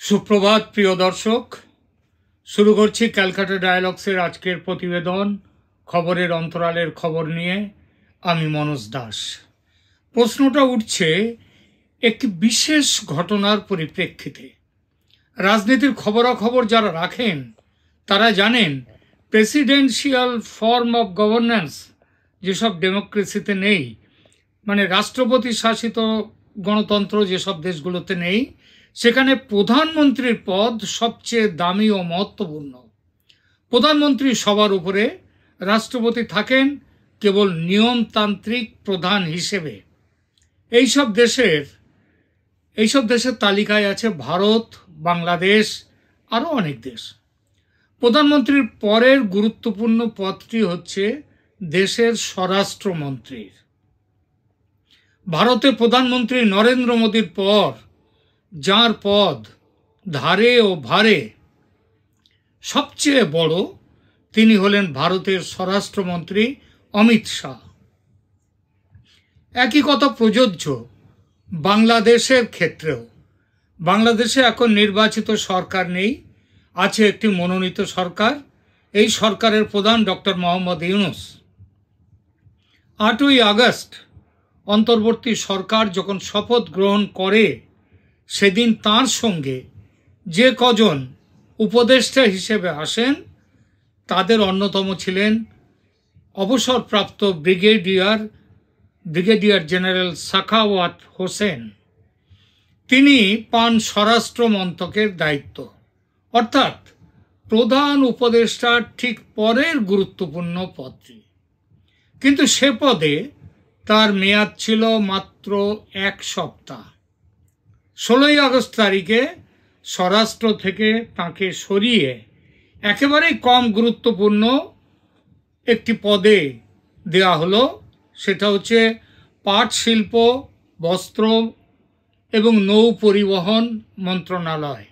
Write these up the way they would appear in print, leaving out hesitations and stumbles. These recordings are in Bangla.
সুপ্রভাত প্রিয় দর্শক, শুরু করছি ক্যালকাটা ডায়ালগসের আজকের প্রতিবেদন খবরের অন্তরালের খবর নিয়ে। আমি মনোজ দাস। প্রশ্নটা উঠছে একটি বিশেষ ঘটনার পরিপ্রেক্ষিতে। রাজনীতির খবরাখবর যারা রাখেন তারা জানেন প্রেসিডেন্সিয়াল ফর্ম অফ গভর্নেন্স যেসব ডেমোক্রেসিতে নেই, মানে রাষ্ট্রপতি শাসিত গণতন্ত্র যেসব দেশগুলোতে নেই, সেখানে প্রধানমন্ত্রীর পদ সবচেয়ে দামি ও মহত্বপূর্ণ। প্রধানমন্ত্রী সবার উপরে, রাষ্ট্রপতি থাকেন কেবল নিয়মতান্ত্রিক প্রধান হিসেবে। এইসব দেশের তালিকায় আছে ভারত, বাংলাদেশ, আরও অনেক দেশ। প্রধানমন্ত্রীর পরের গুরুত্বপূর্ণ পদটি হচ্ছে দেশের স্বরাষ্ট্রমন্ত্রীর। ভারতের প্রধানমন্ত্রী নরেন্দ্র মোদীর পর যার পদ ধারে ও ভারে সবচেয়ে বড়, তিনি হলেন ভারতের স্বরাষ্ট্রমন্ত্রী অমিত শাহ। একই কথা প্রযোজ্য বাংলাদেশের ক্ষেত্রেও। বাংলাদেশে এখন নির্বাচিত সরকার নেই, আছে একটি মনোনীত সরকার। এই সরকারের প্রধান ডক্টর মোহাম্মদ ইউনূস। 8ই আগস্ট অন্তর্বর্তী সরকার যখন শপথ গ্রহণ করে, সেদিন তার সঙ্গে যে কজন উপদেষ্টা হিসেবে আসেন তাদের অন্যতম ছিলেন অবসরপ্রাপ্ত ব্রিগেডিয়ার জেনারেল সাখাওয়াত হোসেন। তিনি পান স্বরাষ্ট্র মন্ত্রকের দায়িত্ব, অর্থাৎ প্রধান উপদেষ্টার ঠিক পরের গুরুত্বপূর্ণ পদটি। কিন্তু সে পদে তার মেয়াদ ছিল মাত্র 1 সপ্তাহ। 16ই আগস্ট তারিখে স্বরাষ্ট্র থেকে তাকে সরিয়ে একেবারেই কম গুরুত্বপূর্ণ একটি পদে দেওয়া হলো। সেটা হচ্ছে পাট শিল্প, বস্ত্র এবং নৌ পরিবহন মন্ত্রণালয়।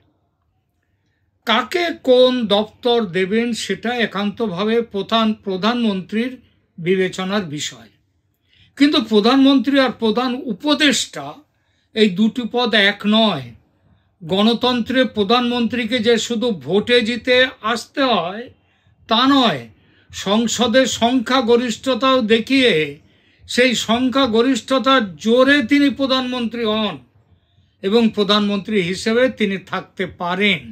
কাকে কোন দপ্তর দেবেন সেটা একান্তভাবে প্রধানমন্ত্রীর বিবেচনার বিষয়। কিন্তু প্রধানমন্ত্রী আর প্রধান উপদেষ্টা এই দুটি পদ এক নয়। গণতন্ত্রে প্রধানমন্ত্রীকে যে শুধু ভোটে জিতে আসতে হয় তা নয়, সংসদের সংখ্যাগরিষ্ঠতাও দেখিয়ে সেই সংখ্যাগরিষ্ঠতার জোরে তিনি প্রধানমন্ত্রী হন এবং প্রধানমন্ত্রী হিসেবে তিনি থাকতে পারেন।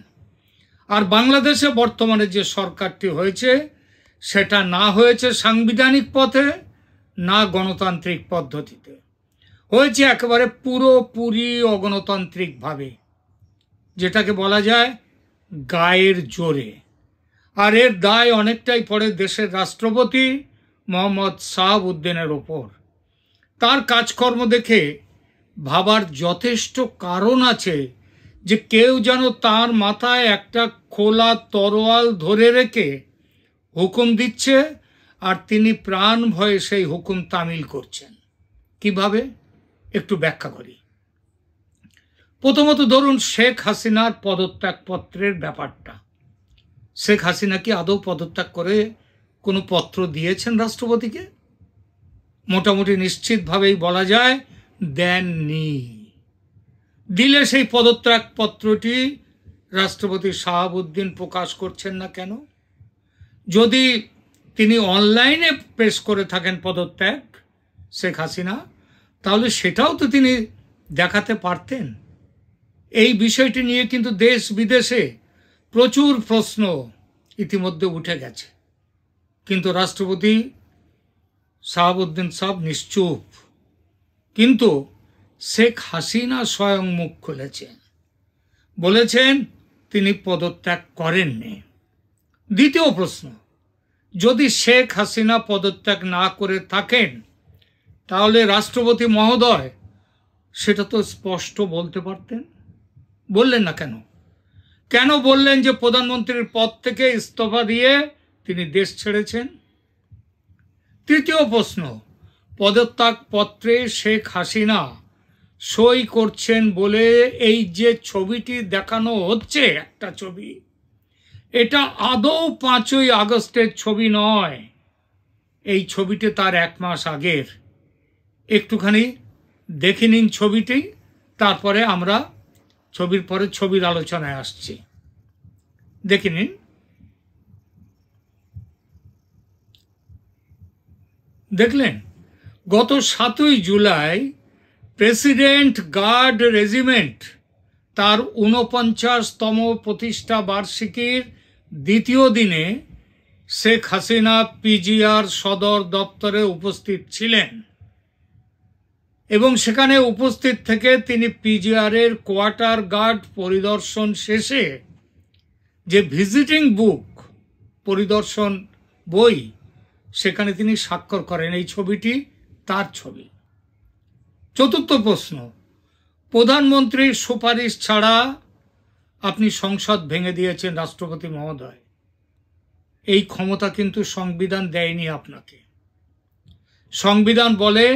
আর বাংলাদেশে বর্তমানে যে সরকারটি হয়েছে, সেটা না হয়েছে সাংবিধানিক পথে, না গণতান্ত্রিক পদ্ধতিতে, হয়েছে একেবারে পুরোপুরি অগণতান্ত্রিকভাবে, যেটাকে বলা যায় গায়ের জোরে। আর এর দায় অনেকটাই পড়ে দেশের রাষ্ট্রপতি মোহাম্মদ শাহাবুদ্দিনের ওপর। তার কাজকর্ম দেখে ভাবার যথেষ্ট কারণ আছে যে কেউ যেন তার মাথায় একটা খোলা তরোয়াল ধরে রেখে হুকুম দিচ্ছে, আর তিনি প্রাণ ভয়ে সেই হুকুম তামিল করছেন। কিভাবে? একটু ব্যাখ্যা করি। প্রথমত ধরুন শেখ হাসিনার পদত্যাগপত্রের ব্যাপারটা। শেখ হাসিনা কি আদৌ পদত্যাগ করে কোনো পত্র দিয়েছেন রাষ্ট্রপতিকে? মোটামুটি নিশ্চিতভাবেই বলা যায় দেননি। দিলে সেই পদত্যাগপত্রটি রাষ্ট্রপতি শাহাবুদ্দিন প্রকাশ করছেন না কেন? যদি তিনি অনলাইনে পেশ করে থাকেন পদত্যাগ শেখ হাসিনা, তাহলে সেটাও তো তিনি দেখাতে পারতেন। এই বিষয়টি নিয়ে কিন্তু দেশ বিদেশে প্রচুর প্রশ্ন ইতিমধ্যে উঠে গেছে, কিন্তু রাষ্ট্রপতি শাহাবুদ্দিন সাহেব নিশ্চুপ। কিন্তু শেখ হাসিনা স্বয়ং মুখ খুলেছেন, বলেছেন তিনি পদত্যাগ করেননি। দ্বিতীয় প্রশ্ন, যদি শেখ হাসিনা পদত্যাগ না করে থাকেন, তাহলে রাষ্ট্রপতি মহোদয় সেটা তো স্পষ্ট বলতে পারতেন। বললেন না কেন? কেন বললেন যে প্রধানমন্ত্রীর পদ থেকে ইস্তফা দিয়ে তিনি দেশ ছেড়েছেন? তৃতীয় প্রশ্ন, পদত্যাগপত্রে শেখ হাসিনা সই করছেন বলে এই যে ছবিটি দেখানো হচ্ছে, একটা ছবি, এটা আদৌ 5ই আগস্টের ছবি নয়। এই ছবিটি তার 1 মাস আগের। একটুখানি দেখে নিন ছবিটি, তারপরে আমরা ছবির পরে ছবির আলোচনায় আসছি, দেখে নিন। দেখলেন, গত 7ই জুলাই প্রেসিডেন্ট গার্ড রেজিমেন্ট তার 49তম প্রতিষ্ঠা বার্ষিকীর দ্বিতীয় দিনে শেখ হাসিনা পিজিআর সদর দপ্তরে উপস্থিত ছিলেন এবং সেখানে উপস্থিত থেকে তিনি পিজিআরের কোয়ার্টার গার্ড পরিদর্শন শেষে যে ভিজিটিং বুক পরিদর্শন বই, সেখানে তিনি স্বাক্ষর করেন। এই ছবিটি তার ছবি। চতুর্থ প্রশ্ন, প্রধানমন্ত্রীর সুপারিশ ছাড়া আপনি সংসদ ভেঙে দিয়েছেন রাষ্ট্রপতি মহোদয়। এই ক্ষমতা কিন্তু সংবিধান দেয়নি আপনাকে। সংবিধান বলে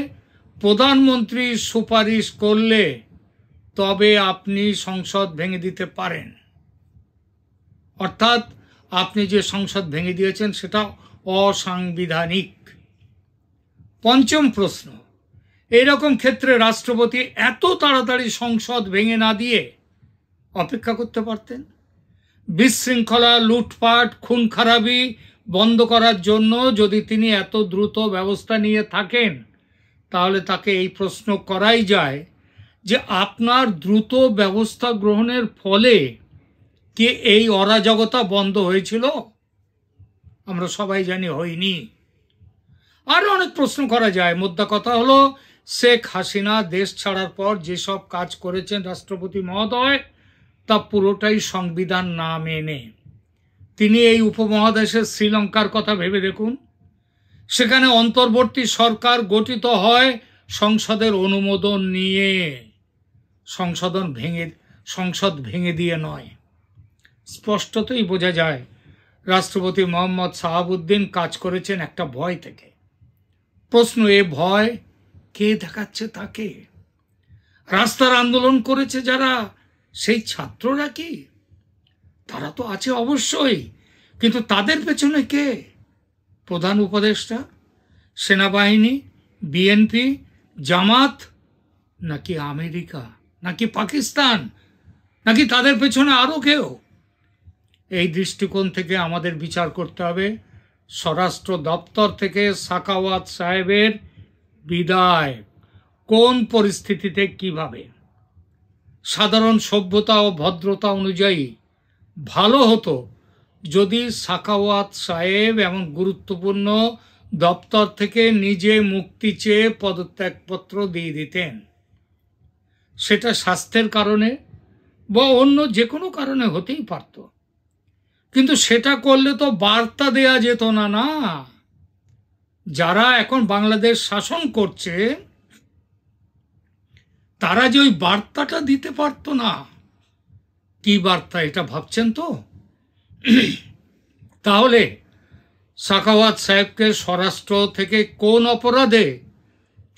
প্রধানমন্ত্রী সুপারিশ করলে তবে আপনি সংসদ ভেঙে দিতে পারেন, অর্থাৎ আপনি যে সংসদ ভেঙে দিয়েছেন সেটা অসাংবিধানিক। পঞ্চম প্রশ্ন, এইরকম ক্ষেত্রে রাষ্ট্রপতি এত তাড়াতাড়ি সংসদ ভেঙে না দিয়ে অপেক্ষা করতে পারতেন। বিশৃঙ্খলা, লুটপাট, খুন খারাপি বন্ধ করার জন্য যদি তিনি এত দ্রুত ব্যবস্থা নিয়ে থাকেন, তাহলে তাকে এই প্রশ্ন করাই যায় যে আপনার দ্রুত ব্যবস্থা গ্রহণের ফলে কি এই অরাজকতা বন্ধ হয়েছিল? আমরা সবাই জানি হয়নি। আরো অনেক প্রশ্ন করা যায়। মোদ্দা কথা হলো, শেখ হাসিনা দেশ ছাড়ার পর যেসব কাজ করেছেন রাষ্ট্রপতি মহোদয়, তা পুরোটাই সংবিধান না মেনে। তিনি এই উপমহাদেশের শ্রীলঙ্কার কথা ভেবে দেখুন, সেখানে অন্তর্বর্তী সরকার গঠিত হয় সংসদের অনুমোদন নিয়ে, সংসদ ভেঙে দিয়ে নয়। স্পষ্টতই বোঝা যায় রাষ্ট্রপতি মোহাম্মদ শাহাবুদ্দিন কাজ করেছেন একটা ভয় থেকে। প্রশ্ন, এ ভয় কে দেখাচ্ছে তাকে? রাস্তার আন্দোলন করেছে যারা, সেই ছাত্ররা কি? তারা তো আছে অবশ্যই, কিন্তু তাদের পেছনে কে? প্রধান উপদেষ্টা, সেনাবাহিনী, বিএনপি, জামাত, নাকি আমেরিকা, নাকি পাকিস্তান, নাকি তাদের পেছনে আরো কেউ? এই দৃষ্টিকোণ থেকে আমাদের বিচার করতে হবে স্বরাষ্ট্র দপ্তর থেকে সাখাওয়াত সাহেবের বিদায় কোন পরিস্থিতিতে, কিভাবে। সাধারণ সভ্যতা ও ভদ্রতা অনুযায়ী ভালো হতো যদি সাখাওয়াত সাহেব এমন গুরুত্বপূর্ণ দপ্তর থেকে নিজে মুক্তি চেয়ে পদত্যাগপত্র দিয়ে দিতেন। সেটা স্বাস্থ্যের কারণে বা অন্য যে কোনো কারণে হতেই পারত, কিন্তু সেটা করলে তো বার্তা দেয়া যেত না। না, যারা এখন বাংলাদেশ শাসন করছে তারা যে ওই বার্তাটা দিতে পারতো না। কি বার্তা, এটা ভাবছেন তো? তাহলে সাখাওয়াত সাহেবকে স্বরাষ্ট্র থেকে কোন অপরাধে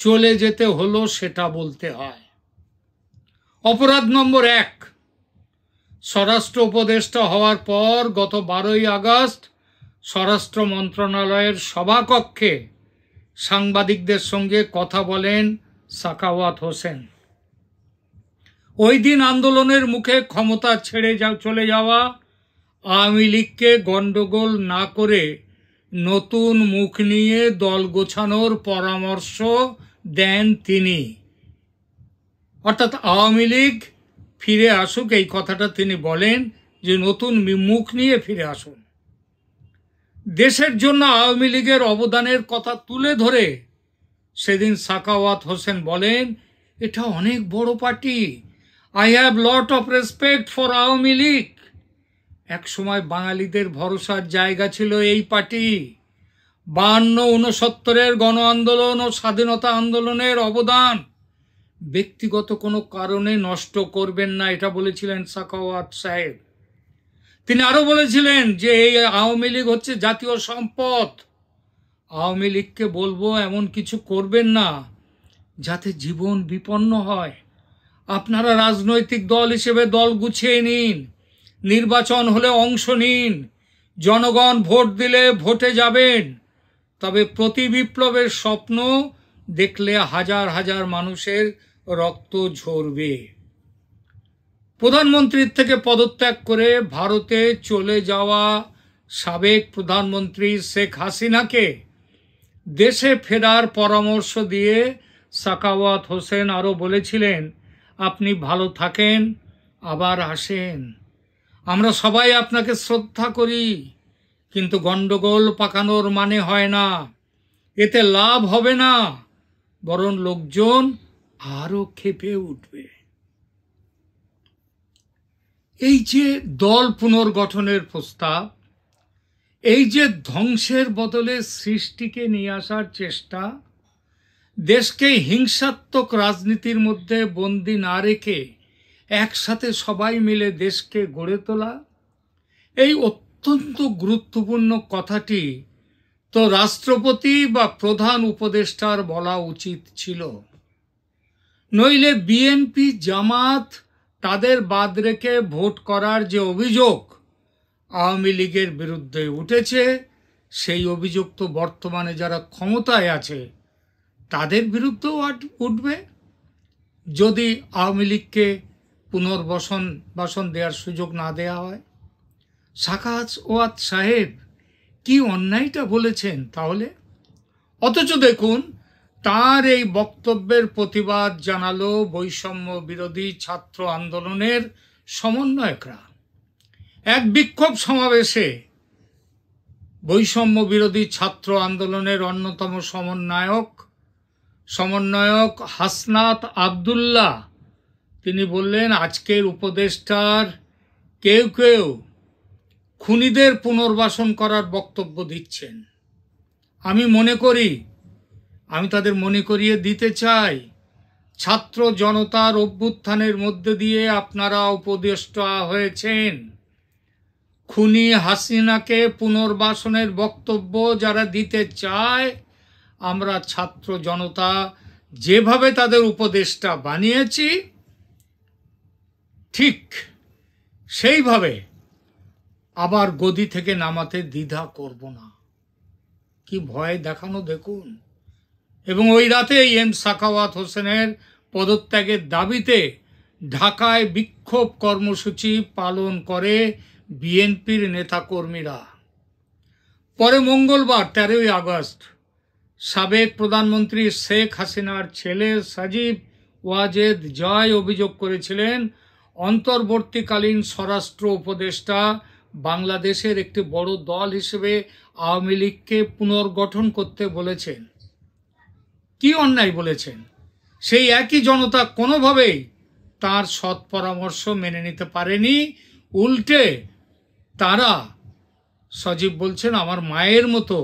চলে যেতে হলো সেটা বলতে হয়। অপরাধ নম্বর 1, স্বরাষ্ট্র উপদেষ্টা হওয়ার পর গত 12ই আগস্ট স্বরাষ্ট্র মন্ত্রণালয়ের সভাকক্ষে সাংবাদিকদের সঙ্গে কথা বলেন সাখাওয়াত হোসেন। ওই দিন আন্দোলনের মুখে ক্ষমতা ছেড়ে চলে যাওয়া আওয়ামী লীগকে গন্ডগোল না করে নতুন মুখ নিয়ে দল গোছানোর পরামর্শ দেন তিনি। অর্থাৎ আওয়ামী লীগ ফিরে আসুক, এই কথাটা তিনি বলেন যে নতুন মুখ নিয়ে ফিরে আসুন। দেশের জন্য আওয়ামী লীগের অবদানের কথা তুলে ধরে সেদিন সাখাওয়াত হোসেন বলেন, এটা অনেক বড় party, I have lot of respect for Awami League. এক সময় বাঙালিদের ভরসার জায়গা ছিল এই পার্টি। 52-69-এর গণ আন্দোলন ও স্বাধীনতা আন্দোলনের অবদান ব্যক্তিগত কোনো কারণে নষ্ট করবেন না, এটা বলেছিলেন সাখাওয়াত সাহেব। তিনি আরো বলেছিলেন যে এই আওয়ামী লীগ হচ্ছে জাতীয় সম্পদ। আওয়ামী লীগকে বলবো এমন কিছু করবেন না যাতে জীবন বিপন্ন হয়। আপনারা রাজনৈতিক দল হিসেবে দল গুছিয়ে নিন, নির্বাচন হলে অংশ নিন, জনগণ ভোট দিলে ভোটে যাবেন, তবে প্রতি বিপ্লবের স্বপ্ন দেখলে হাজার হাজার মানুষের রক্ত ঝরবে। প্রধানমন্ত্রীর থেকে পদত্যাগ করে ভারতে চলে যাওয়া সাবেক প্রধানমন্ত্রী শেখ হাসিনাকে দেশে ফেরার পরামর্শ দিয়ে সাখাওয়াত হোসেন আরও বলেছিলেন, আপনি ভালো থাকেন, আবার আসেন। আমরা সবাই আপনাকে শ্রদ্ধা করি, কিন্তু গন্ডগোল পাকানোর মানে হয় না, এতে লাভ হবে না, বরং লোকজন আরো ক্ষেপে উঠবে। এই যে দল পুনর্গঠনের প্রস্তাব, এই যে ধ্বংসের বদলে সৃষ্টিকে নিয়ে আসার চেষ্টা, দেশকে হিংসাত্মক রাজনীতির মধ্যে বন্দী না রেখে একসাথে সবাই মিলে দেশকে গড়ে তোলা, এই অত্যন্ত গুরুত্বপূর্ণ কথাটি তো রাষ্ট্রপতি বা প্রধান উপদেষ্টার বলা উচিত ছিল। নইলে বিএনপি জামাত তাদের বাদ রেখে ভোট করার যে অভিযোগ আওয়ামী লীগের বিরুদ্ধে উঠেছে, সেই অভিযোগ তো বর্তমানে যারা ক্ষমতায় আছে তাদের বিরুদ্ধেও উঠবে যদি আওয়ামী লীগকে পুনর্বাসন দেওয়ার সুযোগ না দেওয়া হয়। সাখাওয়াত সাহেব কি অন্যায়টা বলেছেন তাহলে? অথচ দেখুন, তার এই বক্তব্যের প্রতিবাদ জানালো বৈষম্য বিরোধী ছাত্র আন্দোলনের সমন্বয়করা। এক বিক্ষোভ সমাবেশে বৈষম্য বিরোধী ছাত্র আন্দোলনের অন্যতম সমন্বয়ক হাসনাত আবদুল্লাহ তিনি বললেন, আজকের উপদেষ্টার কেউ কেউ খুনিদের পুনর্বাসন করার বক্তব্য দিচ্ছেন। আমি তাদের মনে করিয়ে দিতে চাই, ছাত্র জনতার অভ্যুত্থানের মধ্যে দিয়ে আপনারা উপদেষ্টা হয়েছেন। খুনি হাসিনাকে পুনর্বাসনের বক্তব্য যারা দিতে চায়, আমরা ছাত্র জনতা যেভাবে তাদের উপদেষ্টা বানিয়েছি ঠিক সেইভাবে আবার গদি থেকে নামাতে দ্বিধা করব না। কি ভয় দেখানো দেখুন। এবং ওই রাতেই সাখাওয়াত হোসেনের পদত্যাগের দাবিতে ঢাকায় বিক্ষোভ কর্মসূচি পালন করে বিএনপির নেতাকর্মীরা। পরে মঙ্গলবার 13 আগস্ট সাবেক প্রধানমন্ত্রী শেখ হাসিনার ছেলে সাজিব ওয়াজেদ জয় অভিযোগ করেছিলেন, অন্তর্বর্তীকালীন স্বরাষ্ট্র উপদেষ্টা বাংলাদেশের একটি বড় দল হিসেবে আওয়ামী লীগকে পুনর্গঠন করতে বলেছেন। কি অন্যায় বলেছেন? সেই একই জনতা কোনোভাবেই তার সৎ পরামর্শ মেনে নিতে পারেনি। উল্টে তারা, সজীব বলছেন, আমার মায়ের মতো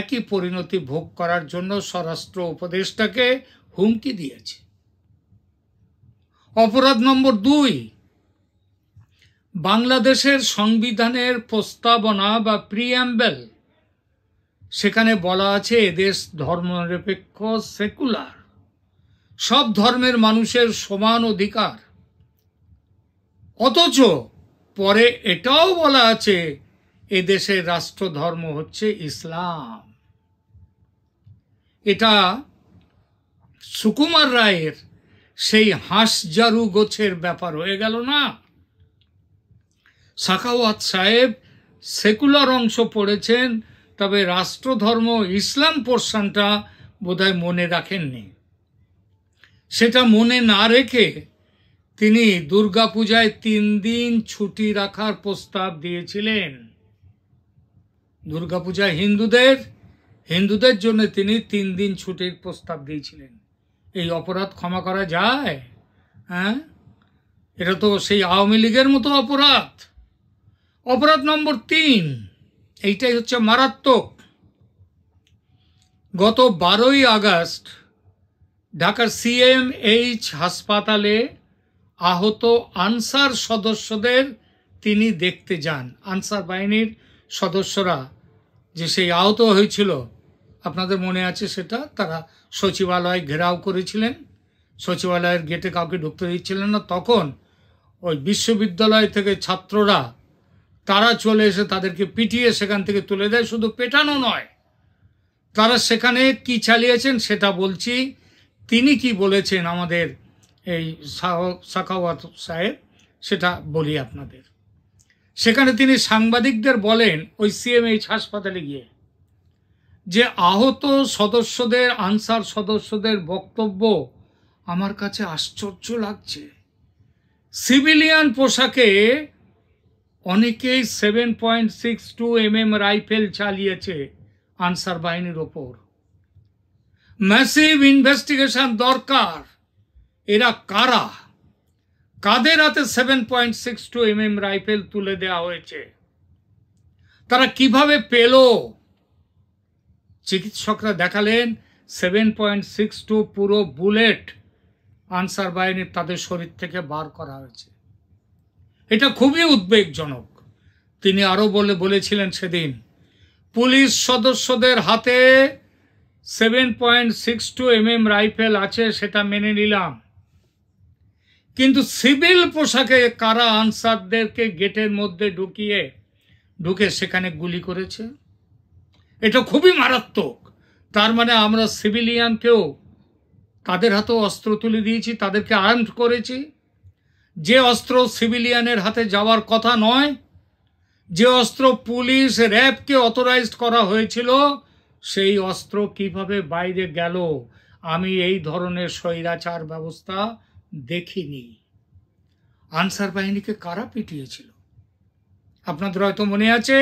একই পরিণতি ভোগ করার জন্য স্বরাষ্ট্র উপদেষ্টাকে হুমকি দিয়েছে। অপরাধ নম্বর 2, বাংলাদেশের সংবিধানের প্রস্তাবনা বা প্রিঅ্যাম্বল, সেখানে বলা আছে এদেশ ধর্মনিরপেক্ষ, সেকুলার, সব ধর্মের মানুষের সমান অধিকার। অথচ পরে এটাও বলা আছে এদেশের রাষ্ট্রধর্ম হচ্ছে ইসলাম। এটা সুকুমার রায়ের সেই হাঁসজারু গোছের ব্যাপার হয়ে গেল না? সাখাওয়াত সাহেব সেকুলার অংশ পড়েছেন, তবে রাষ্ট্রধর্ম ইসলাম পোর্শনটা বোধহয় মনে রাখেননি। সেটা মনে না রেখে তিনি দুর্গাপূজায় 3 দিন ছুটি রাখার প্রস্তাব দিয়েছিলেন। দুর্গাপূজায় হিন্দুদের জন্য তিনি 3 দিন ছুটির প্রস্তাব দিয়েছিলেন। এই অপরাধ ক্ষমা করা যায়? হ্যাঁ, এটা তো সেই আওয়ামী লীগের মতো অপরাধ। অপরাধ নম্বর 3, এইটাই হচ্ছে মারাত্মক। গত 12ই আগস্ট ঢাকার CMH হাসপাতালে আহত আনসার সদস্যদের তিনি দেখতে যান। আনসার বাহিনীর সদস্যরা যে সেই আহত হয়েছিল, আপনাদের মনে আছে সেটা, তারা সচিবালয় ঘেরাও করেছিলেন, সচিবালয়ের গেটে কাউকে ঢুকতে দিচ্ছিলেন না। তখন ওই বিশ্ববিদ্যালয় থেকে ছাত্ররা তারা চলে এসে তাদেরকে পিটিয়ে সেখান থেকে তুলে দেয়। শুধু পেটানো নয়, তারা সেখানে কি চালিয়েছেন সেটা বলছি। তিনি কি বলেছেন আমাদের এই সাখাওয়াত সাহেব, সেটা বলি আপনাদের। সেখানে তিনি সাংবাদিকদের বলেন ওই সিএমএইচ হাসপাতালে গিয়ে যে আহত সদস্যদের, আনসার সদস্যদের বক্তব্য আমার কাছে আশ্চর্য লাগছে। সিভিলিয়ান পোশাকে অনেকেই 7.62 mm রাইফেল চালিয়েছে আনসার বাহিনীর ওপর। ম্যাসিভ ইনভেস্টিগেশন দরকার। এরা কারা? কাদের হাতে 7.62 mm রাইফেল তুলে দেওয়া হয়েছে? তারা কিভাবে পেল? চিকিৎসকরা দেখালেন 7.62 পুরো বুলেট আনসার বাহিনীর তাদের শরীর থেকে বার করা হয়েছে। এটা খুবই উদ্বেগজনক। তিনি আরো বলেছিলেন সেদিন, পুলিশ সদস্যদের হাতে 7.62 mm রাইফেল আছে সেটা মেনে নিলাম, কিন্তু সিভিল পোশাকে কারা আনসারদেরকে গেটের মধ্যে ঢুকে সেখানে গুলি করেছে? এটা খুবই মারাত্মক। তার মানে আমরা সিভিলিয়ানকেও তাদের হাতেও অস্ত্র তুলে দিয়েছি, তাদেরকে আর্মড করেছি। যে অস্ত্র সিভিলিয়ানের হাতে যাওয়ার কথা নয়, যে অস্ত্র পুলিশ র্যাবকে অথরাইজড করা হয়েছিল, সেই অস্ত্র কিভাবে বাইরে গেল? আমি এই ধরনের স্বৈরাচার ব্যবস্থা দেখিনি। আনসার বাহিনীকে কারা পিটিয়েছিল? আপনাদের হয়তো মনে আছে,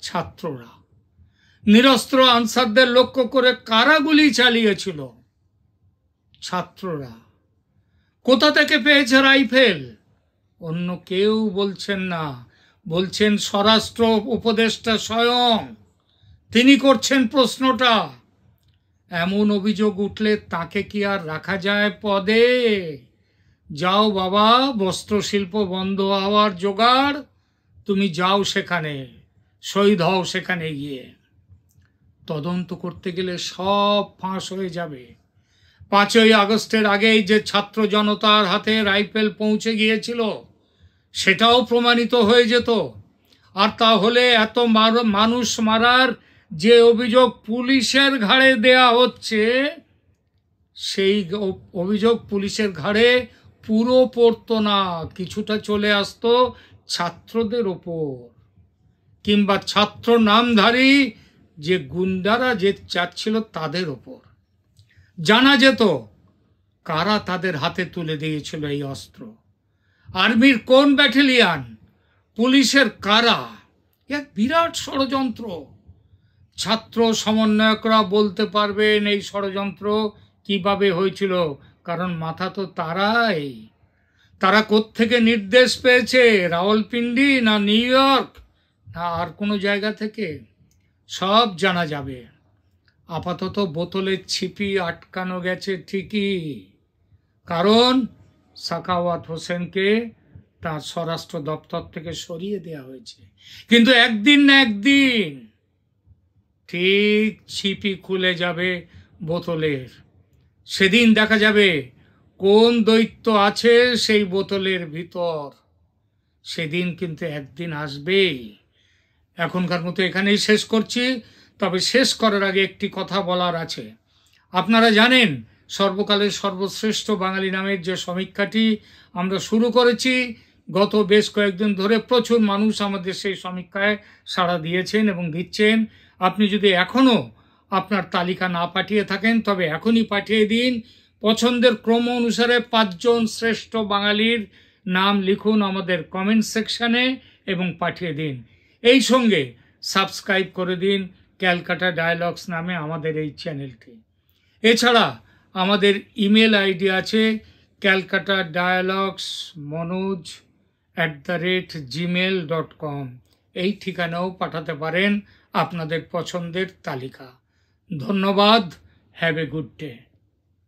ছাত্ররা। নিরস্ত্র আনসারদের লক্ষ্য করে কারা গুলি চালিয়েছিল? ছাত্ররা। কোথা থেকে পেয়েছে রাইফেল? অন্য কেউ বলছেন না, বলছেন স্বরাষ্ট্র উপদেষ্টা স্বয়ং। তিনি করছেন প্রশ্নটা। এমন অভিযোগ উঠলে তাকে কি আর রাখা যায় পদে? যাও বাবা, বস্ত্রশিল্প বন্ধ হওয়ার জোগাড়, তুমি যাও সেখানে, শহীদ হও সেখানে গিয়ে। তদন্ত করতে গেলে সব ফাঁস হয়ে যাবে। 5ই আগস্টের আগেই যে ছাত্র জনতার হাতে রাইফেল পৌঁছে গিয়েছিল সেটাও প্রমাণিত হয়ে যেত। আর তাহলে এত মানুষ মারার যে অভিযোগ পুলিশের ঘাড়ে দেয়া হচ্ছে, সেই অভিযোগ পুলিশের ঘাড়ে পুরো পড়তো না, কিছুটা চলে আসতো ছাত্রদের ওপর, কিংবা ছাত্র নামধারী যে গুন্ডারা যে যাচ্ছিল তাদের ওপর। জানা যেত কারা তাদের হাতে তুলে দিয়েছিল এই অস্ত্র, আর্মির কোন ব্যাটালিয়ান, পুলিশের কারা। এক বিরাট ষড়যন্ত্র। ছাত্র সমন্বয়করা বলতে পারবেন এই ষড়যন্ত্র কিভাবে হয়েছিল, কারণ মাথা তো তারাই। তারা কোত্থেকে নির্দেশ পেয়েছে? রাওয়ালপিন্ডি না নিউ ইয়র্ক না আর কোনো জায়গা থেকে? সব জানা যাবে। আপাতত বোতলের ছিপি আটকানো গেছে ঠিকই, কারণ সাখাওয়াত হোসেনকে তার স্বরাষ্ট্র দপ্তর থেকে সরিয়ে দেওয়া হয়েছে। কিন্তু একদিন না একদিন ঠিক ছিপি খুলে যাবে বোতলের। সেদিন দেখা যাবে কোন দৈত্য আছে সেই বোতলের ভিতর। সেদিন কিন্তু একদিন আসবেই। এখনকার মতো এখানেই শেষ করছি। তবে শেষ করার আগে একটি কথা বলার আছে। আপনারা জানেন সর্বকালের সর্বশ্রেষ্ঠ বাঙালি নামের যে সমীক্ষাটি আমরা শুরু করেছি, গত বেশ কয়েকদিন ধরে প্রচুর মানুষ আমাদের সেই সমীক্ষায় সাড়া দিয়েছেন এবং দিচ্ছেন। আপনি যদি এখনও আপনার তালিকা না পাঠিয়ে থাকেন তবে এখনই পাঠিয়ে দিন। পছন্দের ক্রম অনুসারে 5 জন শ্রেষ্ঠ বাঙালির নাম লিখুন আমাদের কমেন্ট সেকশনে এবং পাঠিয়ে দিন। এই সঙ্গে সাবস্ক্রাইব করে দিন ক্যালকাটা ডায়ালগস নামে আমাদের এই চ্যানেলটি। এছাড়া আমাদের ইমেল আইডি আছে calcatadialogsmanoj@gmail.com। এই ঠিকানাও পাঠাতে পারেন আপনাদের পছন্দের তালিকা। ধন্যবাদ। Have a good day.